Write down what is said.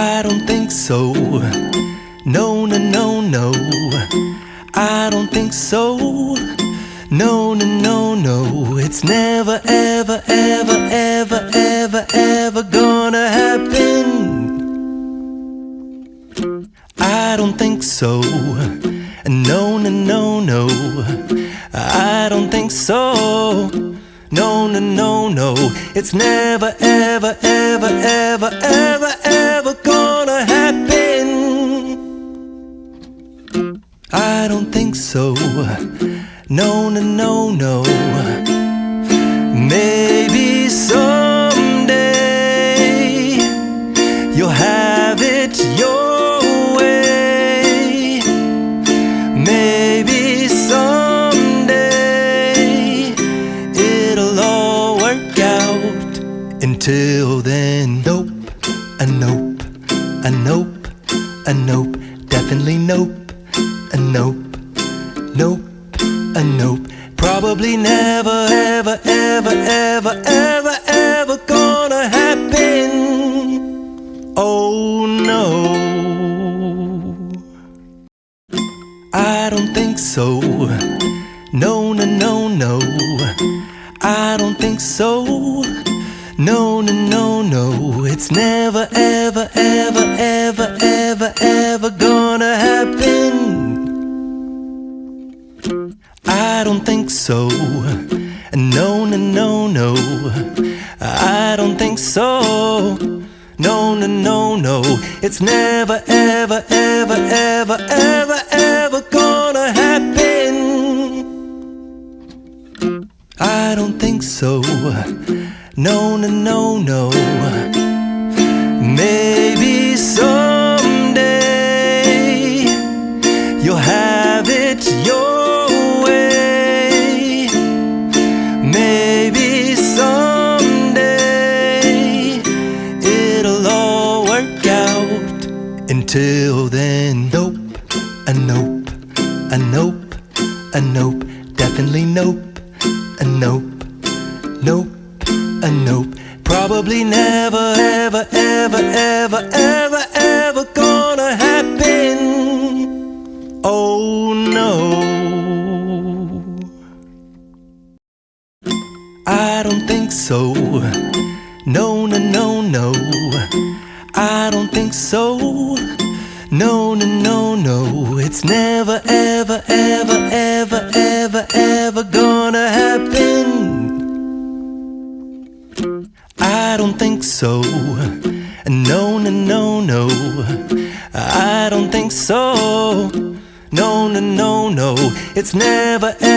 I don't think so. No, no, no, no. I don't think so. No, no, no, no. It's never, ever, ever, ever, ever, ever gonna happen. I don't think so. No, no, no, no. I don't think so. No, no, no, no. It's never, ever, ever, ever, ever, ever gonna happen. I don't think so. No, no, no, no. Maybe someday you'll have it your way. Maybe someday it'll all work out. Until then, nope, a nope, a nope, a nope, definitely nope, a nope, nope, a nope. Probably never, ever, ever, ever, ever, ever gonna happen. Oh no, I don't think so. No, no, no, no. I don't think so. No, no, no, no. It's never, ever, ever, ever, ever, ever gonna happen. I don't think so. No, no, no, no. I don't think so. No, no, no, no. It's never, ever, ever, ever, ever, ever gonna happen. I don't think so. No, no, no, no. Maybe someday you'll have it your way. Maybe someday it'll all work out. Until then, nope, a nope, a nope, a nope, definitely nope, a nope, nope, a nope. Probably never, ever, ever, ever, ever, ever gonna happen. Oh no, I don't think so. No, no, no, no. I don't think so. No, no, no, no. It's never, ever, ever, ever, ever, ever gonna happen. I don't think so. No, no, no, no. I don't think so. No, no, no, no. It's never, ever.